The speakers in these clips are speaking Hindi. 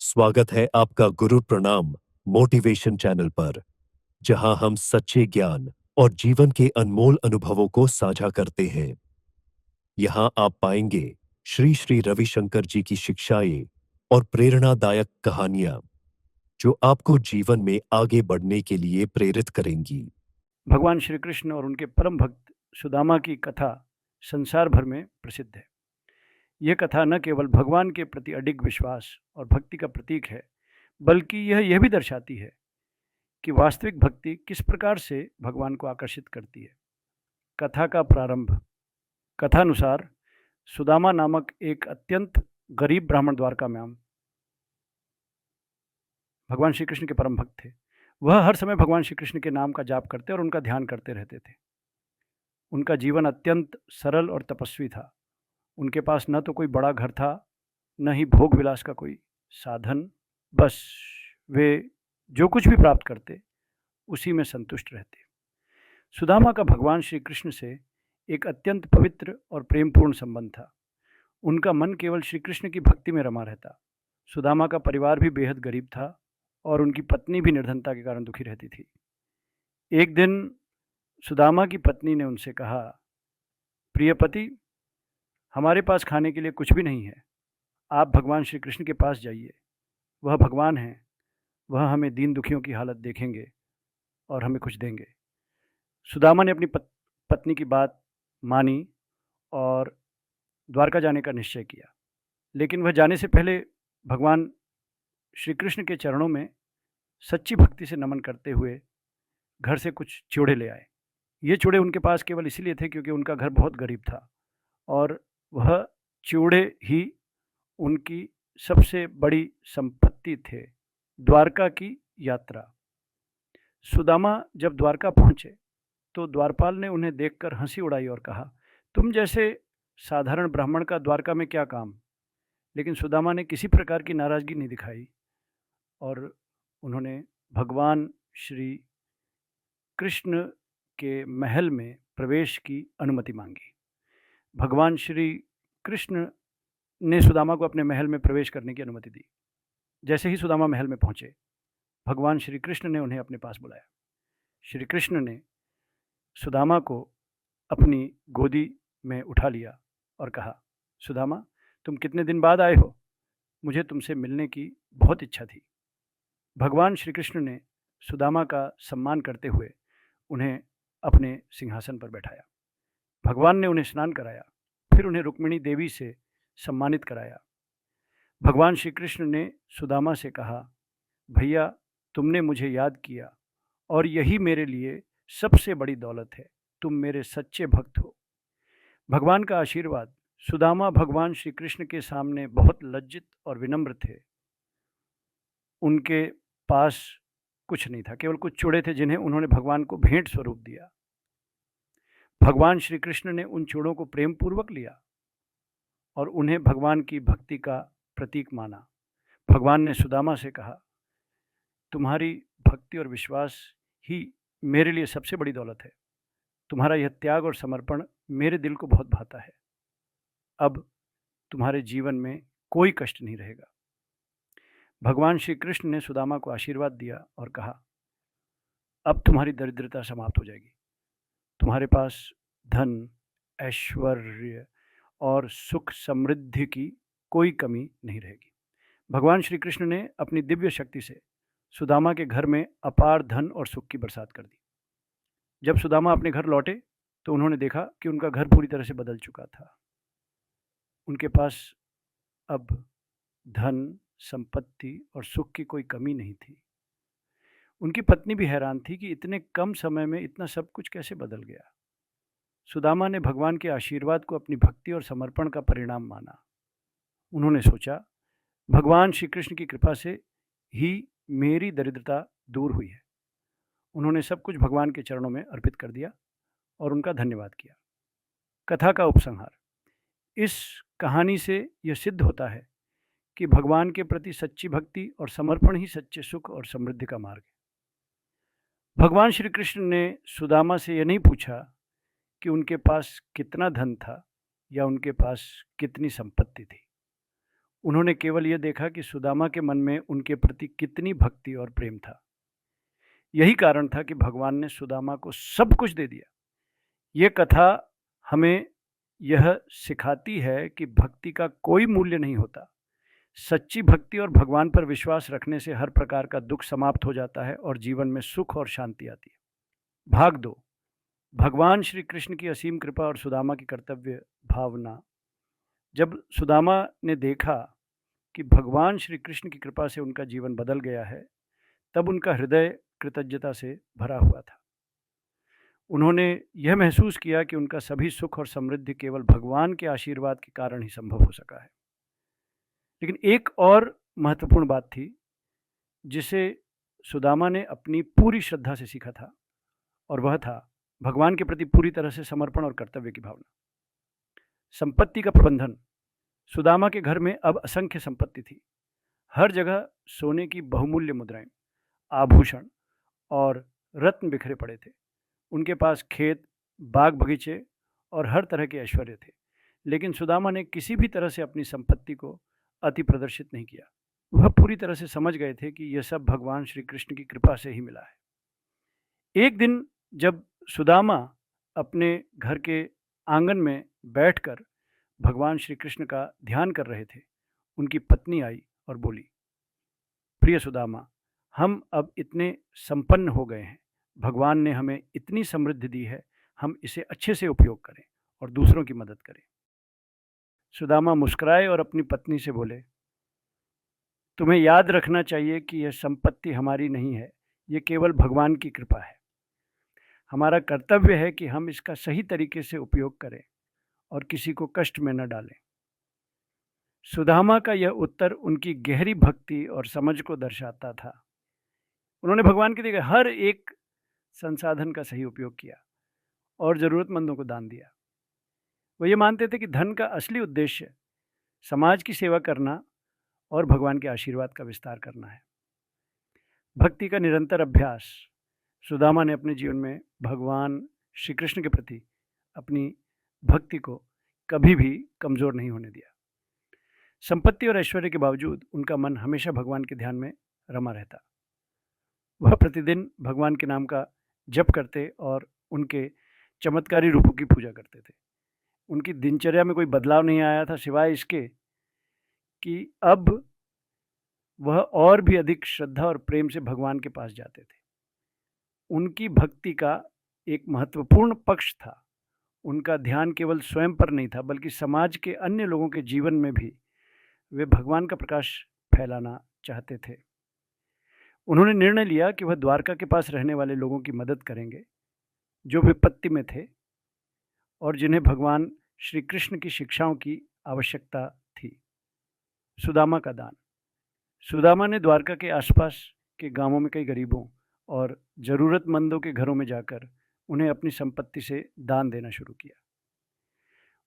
स्वागत है आपका गुरु प्रणाम मोटिवेशन चैनल पर, जहां हम सच्चे ज्ञान और जीवन के अनमोल अनुभवों को साझा करते हैं। यहां आप पाएंगे श्री श्री रविशंकर जी की शिक्षाएं और प्रेरणादायक कहानियां, जो आपको जीवन में आगे बढ़ने के लिए प्रेरित करेंगी। भगवान श्री कृष्ण और उनके परम भक्त सुदामा की कथा संसार भर में प्रसिद्ध है। यह कथा न केवल भगवान के प्रति अडिग विश्वास और भक्ति का प्रतीक है, बल्कि यह भी दर्शाती है कि वास्तविक भक्ति किस प्रकार से भगवान को आकर्षित करती है। कथा का प्रारंभ। कथानुसार सुदामा नामक एक अत्यंत गरीब ब्राह्मण द्वारका में भगवान श्री कृष्ण के परम भक्त थे। वह हर समय भगवान श्री कृष्ण के नाम का जाप करते और उनका ध्यान करते रहते थे। उनका जीवन अत्यंत सरल और तपस्वी था। उनके पास न तो कोई बड़ा घर था, न ही भोग विलास का कोई साधन। बस वे जो कुछ भी प्राप्त करते उसी में संतुष्ट रहते। सुदामा का भगवान श्री कृष्ण से एक अत्यंत पवित्र और प्रेमपूर्ण संबंध था। उनका मन केवल श्री कृष्ण की भक्ति में रमा रहता। सुदामा का परिवार भी बेहद गरीब था और उनकी पत्नी भी निर्धनता के कारण दुखी रहती थी। एक दिन सुदामा की पत्नी ने उनसे कहा, प्रिय पति, हमारे पास खाने के लिए कुछ भी नहीं है। आप भगवान श्री कृष्ण के पास जाइए। वह भगवान हैं। वह हमें दीन दुखियों की हालत देखेंगे और हमें कुछ देंगे। सुदामा ने अपनी पत्नी की बात मानी और द्वारका जाने का निश्चय किया। लेकिन वह जाने से पहले भगवान श्री कृष्ण के चरणों में सच्ची भक्ति से नमन करते हुए घर से कुछ चिवड़े ले आए। ये चिवड़े उनके पास केवल इसीलिए थे क्योंकि उनका घर बहुत गरीब था और वह चिवड़े ही उनकी सबसे बड़ी संपत्ति थे। द्वारका की यात्रा। सुदामा जब द्वारका पहुंचे तो द्वारपाल ने उन्हें देखकर हंसी उड़ाई और कहा, तुम जैसे साधारण ब्राह्मण का द्वारका में क्या काम। लेकिन सुदामा ने किसी प्रकार की नाराजगी नहीं दिखाई और उन्होंने भगवान श्री कृष्ण के महल में प्रवेश की अनुमति मांगी। भगवान श्री कृष्ण ने सुदामा को अपने महल में प्रवेश करने की अनुमति दी। जैसे ही सुदामा महल में पहुंचे, भगवान श्री कृष्ण ने उन्हें अपने पास बुलाया। श्री कृष्ण ने सुदामा को अपनी गोदी में उठा लिया और कहा, सुदामा, तुम कितने दिन बाद आए हो? मुझे तुमसे मिलने की बहुत इच्छा थी। भगवान श्री कृष्ण ने सुदामा का सम्मान करते हुए उन्हें अपने सिंहासन पर बैठाया। भगवान ने उन्हें स्नान कराया, फिर उन्हें रुक्मिणी देवी से सम्मानित कराया। भगवान श्री कृष्ण ने सुदामा से कहा, भैया, तुमने मुझे याद किया और यही मेरे लिए सबसे बड़ी दौलत है। तुम मेरे सच्चे भक्त हो। भगवान का आशीर्वाद। सुदामा भगवान श्री कृष्ण के सामने बहुत लज्जित और विनम्र थे। उनके पास कुछ नहीं था, केवल कुछ चूड़े थे जिन्हें उन्होंने भगवान को भेंट स्वरूप दिया। भगवान श्री कृष्ण ने उन चूड़ों को प्रेम पूर्वक लिया और उन्हें भगवान की भक्ति का प्रतीक माना। भगवान ने सुदामा से कहा, तुम्हारी भक्ति और विश्वास ही मेरे लिए सबसे बड़ी दौलत है। तुम्हारा यह त्याग और समर्पण मेरे दिल को बहुत भाता है। अब तुम्हारे जीवन में कोई कष्ट नहीं रहेगा। भगवान श्री कृष्ण ने सुदामा को आशीर्वाद दिया और कहा, अब तुम्हारी दरिद्रता समाप्त हो जाएगी। तुम्हारे पास धन, ऐश्वर्य और सुख समृद्धि की कोई कमी नहीं रहेगी। भगवान श्री कृष्ण ने अपनी दिव्य शक्ति से सुदामा के घर में अपार धन और सुख की बरसात कर दी। जब सुदामा अपने घर लौटे तो उन्होंने देखा कि उनका घर पूरी तरह से बदल चुका था। उनके पास अब धन, संपत्ति और सुख की कोई कमी नहीं थी। उनकी पत्नी भी हैरान थी कि इतने कम समय में इतना सब कुछ कैसे बदल गया। सुदामा ने भगवान के आशीर्वाद को अपनी भक्ति और समर्पण का परिणाम माना। उन्होंने सोचा, भगवान श्री कृष्ण की कृपा से ही मेरी दरिद्रता दूर हुई है। उन्होंने सब कुछ भगवान के चरणों में अर्पित कर दिया और उनका धन्यवाद किया। कथा का उपसंहार। इस कहानी से यह सिद्ध होता है कि भगवान के प्रति सच्ची भक्ति और समर्पण ही सच्चे सुख और समृद्धि का मार्ग है। भगवान श्री कृष्ण ने सुदामा से यह नहीं पूछा कि उनके पास कितना धन था या उनके पास कितनी संपत्ति थी। उन्होंने केवल यह देखा कि सुदामा के मन में उनके प्रति कितनी भक्ति और प्रेम था। यही कारण था कि भगवान ने सुदामा को सब कुछ दे दिया। ये कथा हमें यह सिखाती है कि भक्ति का कोई मूल्य नहीं होता। सच्ची भक्ति और भगवान पर विश्वास रखने से हर प्रकार का दुख समाप्त हो जाता है और जीवन में सुख और शांति आती है। भाग 2, भगवान श्री कृष्ण की असीम कृपा और सुदामा की कर्तव्य भावना। जब सुदामा ने देखा कि भगवान श्री कृष्ण की कृपा से उनका जीवन बदल गया है, तब उनका हृदय कृतज्ञता से भरा हुआ था। उन्होंने यह महसूस किया कि उनका सभी सुख और समृद्धि केवल भगवान के आशीर्वाद के कारण ही संभव हो सका है। लेकिन एक और महत्वपूर्ण बात थी जिसे सुदामा ने अपनी पूरी श्रद्धा से सीखा था, और वह था भगवान के प्रति पूरी तरह से समर्पण और कर्तव्य की भावना। संपत्ति का प्रबंधन। सुदामा के घर में अब असंख्य संपत्ति थी। हर जगह सोने की बहुमूल्य मुद्राएं, आभूषण और रत्न बिखरे पड़े थे। उनके पास खेत, बाग बगीचे और हर तरह के ऐश्वर्य थे। लेकिन सुदामा ने किसी भी तरह से अपनी संपत्ति को अति प्रदर्शित नहीं किया। वह पूरी तरह से समझ गए थे कि यह सब भगवान श्री कृष्ण की कृपा से ही मिला है। एक दिन जब सुदामा अपने घर के आंगन में बैठकर भगवान श्री कृष्ण का ध्यान कर रहे थे, उनकी पत्नी आई और बोली, प्रिय सुदामा, हम अब इतने संपन्न हो गए हैं, भगवान ने हमें इतनी समृद्धि दी है, हम इसे अच्छे से उपयोग करें और दूसरों की मदद करें। सुदामा मुस्कुराए और अपनी पत्नी से बोले, तुम्हें याद रखना चाहिए कि यह संपत्ति हमारी नहीं है, ये केवल भगवान की कृपा है। हमारा कर्तव्य है कि हम इसका सही तरीके से उपयोग करें और किसी को कष्ट में न डालें। सुदामा का यह उत्तर उनकी गहरी भक्ति और समझ को दर्शाता था। उन्होंने भगवान के दिए गए हर एक संसाधन का सही उपयोग किया और ज़रूरतमंदों को दान दिया। वो ये मानते थे कि धन का असली उद्देश्य समाज की सेवा करना और भगवान के आशीर्वाद का विस्तार करना है। भक्ति का निरंतर अभ्यास। सुदामा ने अपने जीवन में भगवान श्री कृष्ण के प्रति अपनी भक्ति को कभी भी कमज़ोर नहीं होने दिया। संपत्ति और ऐश्वर्य के बावजूद उनका मन हमेशा भगवान के ध्यान में रमा रहता। वह प्रतिदिन भगवान के नाम का जप करते और उनके चमत्कारी रूपों की पूजा करते थे। उनकी दिनचर्या में कोई बदलाव नहीं आया था, सिवाय इसके कि अब वह और भी अधिक श्रद्धा और प्रेम से भगवान के पास जाते थे। उनकी भक्ति का एक महत्वपूर्ण पक्ष था, उनका ध्यान केवल स्वयं पर नहीं था, बल्कि समाज के अन्य लोगों के जीवन में भी वे भगवान का प्रकाश फैलाना चाहते थे। उन्होंने निर्णय लिया कि वह द्वारका के पास रहने वाले लोगों की मदद करेंगे जो विपत्ति में थे और जिन्हें भगवान श्री कृष्ण की शिक्षाओं की आवश्यकता थी। सुदामा का दान। सुदामा ने द्वारका के आसपास के गांवों में कई गरीबों और ज़रूरतमंदों के घरों में जाकर उन्हें अपनी संपत्ति से दान देना शुरू किया।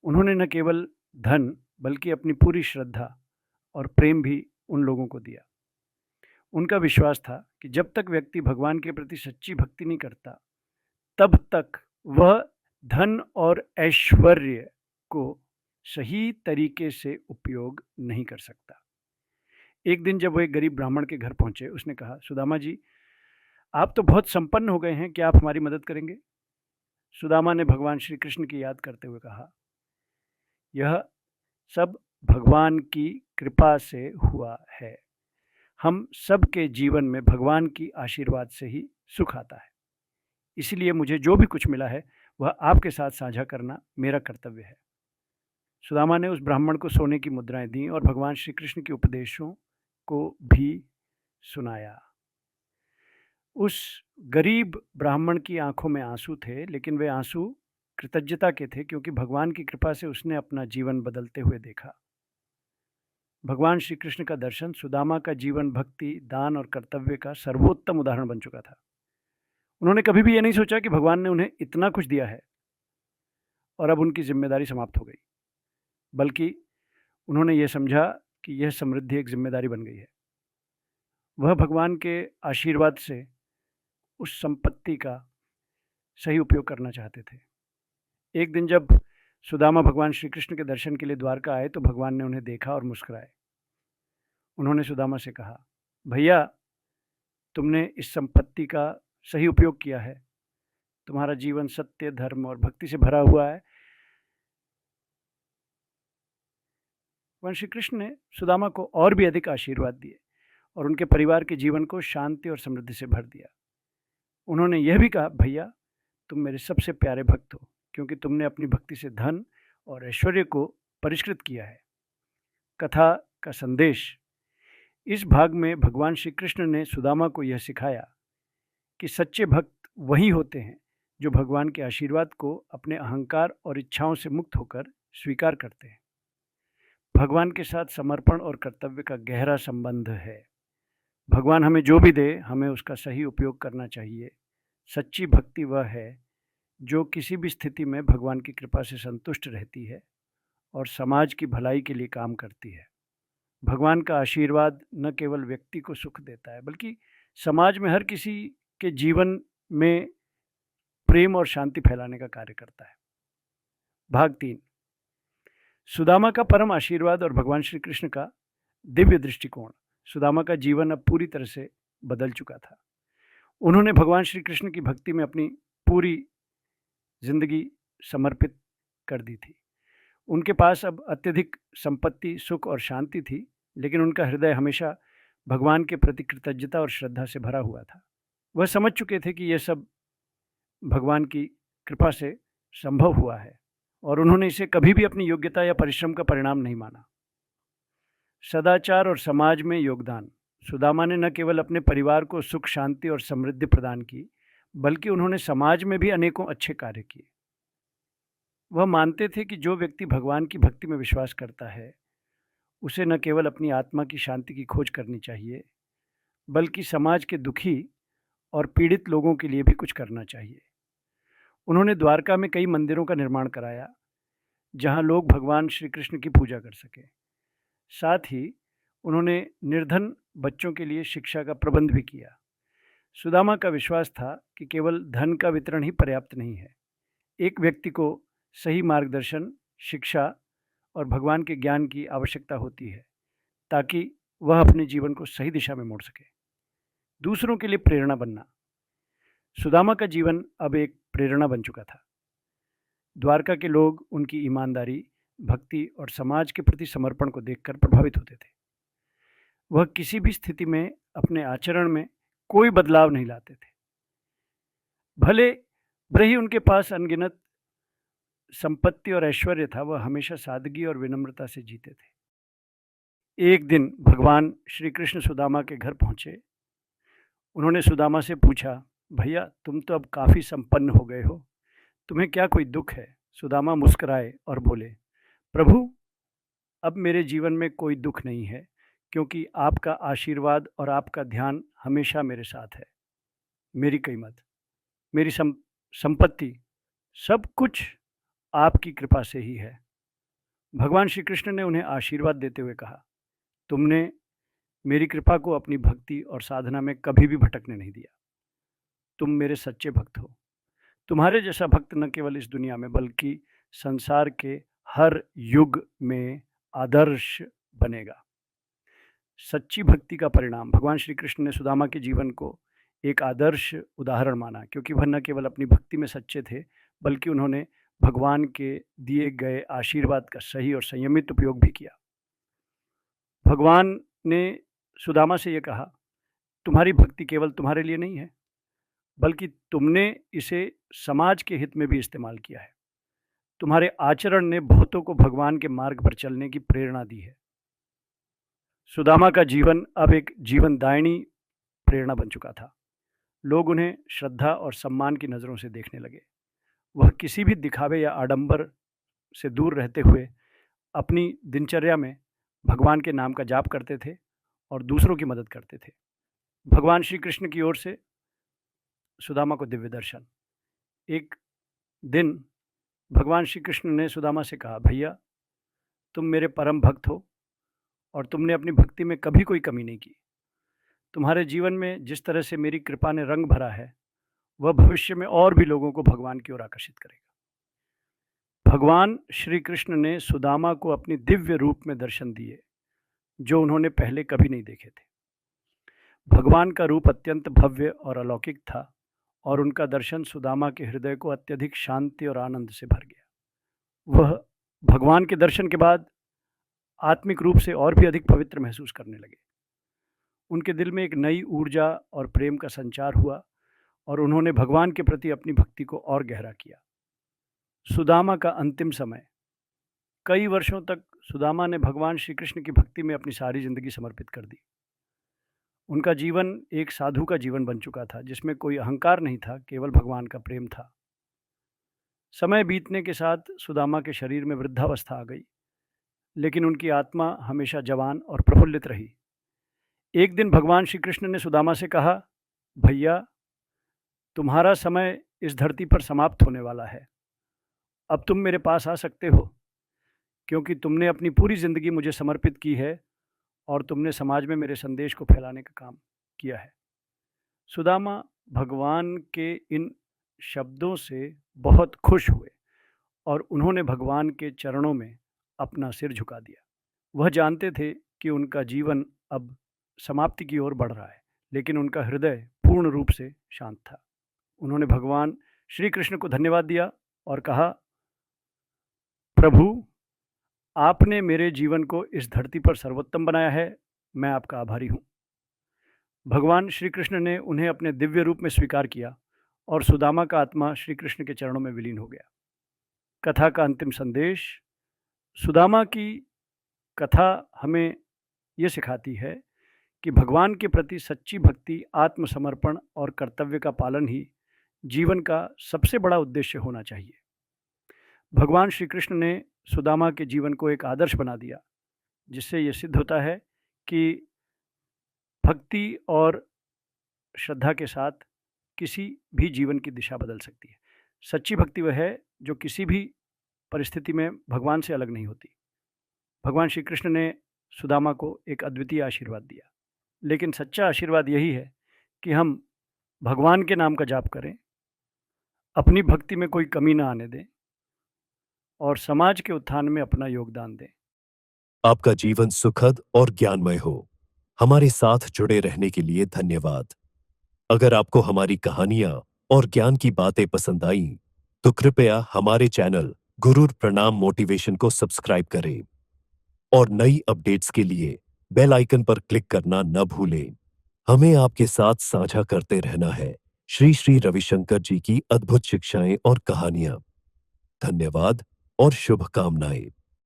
उन्होंने न केवल धन बल्कि अपनी पूरी श्रद्धा और प्रेम भी उन लोगों को दिया। उनका विश्वास था कि जब तक व्यक्ति भगवान के प्रति सच्ची भक्ति नहीं करता, तब तक वह धन और ऐश्वर्य को सही तरीके से उपयोग नहीं कर सकता। एक दिन जब वह एक गरीब ब्राह्मण के घर पहुंचे, उसने कहा, सुदामा जी, आप तो बहुत संपन्न हो गए हैं, क्या आप हमारी मदद करेंगे? सुदामा ने भगवान श्री कृष्ण की याद करते हुए कहा, यह सब भगवान की कृपा से हुआ है। हम सबके जीवन में भगवान की आशीर्वाद से ही सुख आता है, इसलिए मुझे जो भी कुछ मिला है वह आपके साथ साझा करना मेरा कर्तव्य है। सुदामा ने उस ब्राह्मण को सोने की मुद्राएं दी और भगवान श्री कृष्ण के उपदेशों को भी सुनाया। उस गरीब ब्राह्मण की आंखों में आंसू थे, लेकिन वे आंसू कृतज्ञता के थे, क्योंकि भगवान की कृपा से उसने अपना जीवन बदलते हुए देखा। भगवान श्री कृष्ण का दर्शन सुदामा का जीवन भक्ति, दान और कर्तव्य का सर्वोत्तम उदाहरण बन चुका था। उन्होंने कभी भी यह नहीं सोचा कि भगवान ने उन्हें इतना कुछ दिया है और अब उनकी जिम्मेदारी समाप्त हो गई, बल्कि उन्होंने ये समझा कि यह समृद्धि एक जिम्मेदारी बन गई है। वह भगवान के आशीर्वाद से उस संपत्ति का सही उपयोग करना चाहते थे। एक दिन जब सुदामा भगवान श्री कृष्ण के दर्शन के लिए द्वारका आए, तो भगवान ने उन्हें देखा और मुस्कुराए। उन्होंने सुदामा से कहा, भैया, तुमने इस संपत्ति का सही उपयोग किया है। तुम्हारा जीवन सत्य, धर्म और भक्ति से भरा हुआ है। भगवान श्री कृष्ण ने सुदामा को और भी अधिक आशीर्वाद दिए और उनके परिवार के जीवन को शांति और समृद्धि से भर दिया। उन्होंने यह भी कहा, भैया, तुम मेरे सबसे प्यारे भक्त हो, क्योंकि तुमने अपनी भक्ति से धन और ऐश्वर्य को परिष्कृत किया है। कथा का संदेश। इस भाग में भगवान श्री कृष्ण ने सुदामा को यह सिखाया कि सच्चे भक्त वही होते हैं जो भगवान के आशीर्वाद को अपने अहंकार और इच्छाओं से मुक्त होकर स्वीकार करते हैं। भगवान के साथ समर्पण और कर्तव्य का गहरा संबंध है। भगवान हमें जो भी दे, हमें उसका सही उपयोग करना चाहिए। सच्ची भक्ति वह है जो किसी भी स्थिति में भगवान की कृपा से संतुष्ट रहती है और समाज की भलाई के लिए काम करती है। भगवान का आशीर्वाद न केवल व्यक्ति को सुख देता है, बल्कि समाज में हर किसी के जीवन में प्रेम और शांति फैलाने का कार्य करता है। भाग 3। सुदामा का परम आशीर्वाद और भगवान श्री कृष्ण का दिव्य दृष्टिकोण। सुदामा का जीवन अब पूरी तरह से बदल चुका था। उन्होंने भगवान श्री कृष्ण की भक्ति में अपनी पूरी जिंदगी समर्पित कर दी थी। उनके पास अब अत्यधिक संपत्ति, सुख और शांति थी, लेकिन उनका हृदय हमेशा भगवान के प्रति कृतज्ञता और श्रद्धा से भरा हुआ था। वह समझ चुके थे कि यह सब भगवान की कृपा से संभव हुआ है और उन्होंने इसे कभी भी अपनी योग्यता या परिश्रम का परिणाम नहीं माना। सदाचार और समाज में योगदान। सुदामा ने न केवल अपने परिवार को सुख, शांति और समृद्धि प्रदान की, बल्कि उन्होंने समाज में भी अनेकों अच्छे कार्य किए। वह मानते थे कि जो व्यक्ति भगवान की भक्ति में विश्वास करता है, उसे न केवल अपनी आत्मा की शांति की खोज करनी चाहिए, बल्कि समाज के दुखी और पीड़ित लोगों के लिए भी कुछ करना चाहिए। उन्होंने द्वारका में कई मंदिरों का निर्माण कराया, जहां लोग भगवान श्री कृष्ण की पूजा कर सके। साथ ही उन्होंने निर्धन बच्चों के लिए शिक्षा का प्रबंध भी किया। सुदामा का विश्वास था कि केवल धन का वितरण ही पर्याप्त नहीं है। एक व्यक्ति को सही मार्गदर्शन, शिक्षा और भगवान के ज्ञान की आवश्यकता होती है, ताकि वह अपने जीवन को सही दिशा में मोड़ सके। दूसरों के लिए प्रेरणा बनना। सुदामा का जीवन अब एक प्रेरणा बन चुका था। द्वारका के लोग उनकी ईमानदारी, भक्ति और समाज के प्रति समर्पण को देखकर प्रभावित होते थे। वह किसी भी स्थिति में अपने आचरण में कोई बदलाव नहीं लाते थे। भले ही उनके पास अनगिनत संपत्ति और ऐश्वर्य था, वह हमेशा सादगी और विनम्रता से जीते थे। एक दिन भगवान श्री कृष्ण सुदामा के घर पहुंचे। उन्होंने सुदामा से पूछा, भैया, तुम तो अब काफ़ी संपन्न हो गए हो, तुम्हें क्या कोई दुख है? सुदामा मुस्कुराए और बोले, प्रभु, अब मेरे जीवन में कोई दुख नहीं है, क्योंकि आपका आशीर्वाद और आपका ध्यान हमेशा मेरे साथ है। मेरी कीमत, मेरी संपत्ति, सब कुछ आपकी कृपा से ही है। भगवान श्री कृष्ण ने उन्हें आशीर्वाद देते हुए कहा, तुमने मेरी कृपा को अपनी भक्ति और साधना में कभी भी भटकने नहीं दिया। तुम मेरे सच्चे भक्त हो। तुम्हारे जैसा भक्त न केवल इस दुनिया में, बल्कि संसार के हर युग में आदर्श बनेगा। सच्ची भक्ति का परिणाम। भगवान श्री कृष्ण ने सुदामा के जीवन को एक आदर्श उदाहरण माना, क्योंकि वह न केवल अपनी भक्ति में सच्चे थे, बल्कि उन्होंने भगवान के दिए गए आशीर्वाद का सही और संयमित उपयोग भी किया। भगवान ने सुदामा से यह कहा, तुम्हारी भक्ति केवल तुम्हारे लिए नहीं है, बल्कि तुमने इसे समाज के हित में भी इस्तेमाल किया है। तुम्हारे आचरण ने बहुतों को भगवान के मार्ग पर चलने की प्रेरणा दी है। सुदामा का जीवन अब एक जीवनदायिनी प्रेरणा बन चुका था। लोग उन्हें श्रद्धा और सम्मान की नज़रों से देखने लगे। वह किसी भी दिखावे या आडंबर से दूर रहते हुए अपनी दिनचर्या में भगवान के नाम का जाप करते थे और दूसरों की मदद करते थे। भगवान श्री कृष्ण की ओर से सुदामा को दिव्य दर्शन। एक दिन भगवान श्री कृष्ण ने सुदामा से कहा, भैया, तुम मेरे परम भक्त हो और तुमने अपनी भक्ति में कभी कोई कमी नहीं की। तुम्हारे जीवन में जिस तरह से मेरी कृपा ने रंग भरा है, वह भविष्य में और भी लोगों को भगवान की ओर आकर्षित करेगा। भगवान श्री कृष्ण ने सुदामा को अपनी दिव्य रूप में दर्शन दिए। जो उन्होंने पहले कभी नहीं देखे थे। भगवान का रूप अत्यंत भव्य और अलौकिक था और उनका दर्शन सुदामा के हृदय को अत्यधिक शांति और आनंद से भर गया। वह भगवान के दर्शन के बाद आत्मिक रूप से और भी अधिक पवित्र महसूस करने लगे। उनके दिल में एक नई ऊर्जा और प्रेम का संचार हुआ और उन्होंने भगवान के प्रति अपनी भक्ति को और गहरा किया। सुदामा का अंतिम समय। कई वर्षों तक सुदामा ने भगवान श्री कृष्ण की भक्ति में अपनी सारी जिंदगी समर्पित कर दी। उनका जीवन एक साधु का जीवन बन चुका था, जिसमें कोई अहंकार नहीं था, केवल भगवान का प्रेम था। समय बीतने के साथ सुदामा के शरीर में वृद्धावस्था आ गई, लेकिन उनकी आत्मा हमेशा जवान और प्रफुल्लित रही। एक दिन भगवान श्री कृष्ण ने सुदामा से कहा, भैया, तुम्हारा समय इस धरती पर समाप्त होने वाला है। अब तुम मेरे पास आ सकते हो, क्योंकि तुमने अपनी पूरी जिंदगी मुझे समर्पित की है और तुमने समाज में मेरे संदेश को फैलाने का काम किया है। सुदामा भगवान के इन शब्दों से बहुत खुश हुए और उन्होंने भगवान के चरणों में अपना सिर झुका दिया। वह जानते थे कि उनका जीवन अब समाप्ति की ओर बढ़ रहा है, लेकिन उनका हृदय पूर्ण रूप से शांत था। उन्होंने भगवान श्री कृष्ण को धन्यवाद दिया और कहा, प्रभु, आपने मेरे जीवन को इस धरती पर सर्वोत्तम बनाया है। मैं आपका आभारी हूँ। भगवान श्री कृष्ण ने उन्हें अपने दिव्य रूप में स्वीकार किया और सुदामा का आत्मा श्री कृष्ण के चरणों में विलीन हो गया। कथा का अंतिम संदेश। सुदामा की कथा हमें ये सिखाती है कि भगवान के प्रति सच्ची भक्ति, आत्मसमर्पण और कर्तव्य का पालन ही जीवन का सबसे बड़ा उद्देश्य होना चाहिए। भगवान श्री कृष्ण ने सुदामा के जीवन को एक आदर्श बना दिया, जिससे ये सिद्ध होता है कि भक्ति और श्रद्धा के साथ किसी भी जीवन की दिशा बदल सकती है। सच्ची भक्ति वह है जो किसी भी परिस्थिति में भगवान से अलग नहीं होती। भगवान श्री कृष्ण ने सुदामा को एक अद्वितीय आशीर्वाद दिया, लेकिन सच्चा आशीर्वाद यही है कि हम भगवान के नाम का जाप करें, अपनी भक्ति में कोई कमी ना आने दें और समाज के उत्थान में अपना योगदान दें। आपका जीवन सुखद और ज्ञानमय हो। हमारे साथ जुड़े रहने के लिए धन्यवाद। अगर आपको हमारी कहानियां और ज्ञान की बातें पसंद आईं, तो कृपया हमारे चैनल गुरुर प्रणाम मोटिवेशन को सब्सक्राइब करें और नई अपडेट्स के लिए बेल आइकन पर क्लिक करना न भूलें। हमें आपके साथ साझा करते रहना है श्री श्री रविशंकर जी की अद्भुत शिक्षाएं और कहानियां। धन्यवाद और शुभकामनाएं।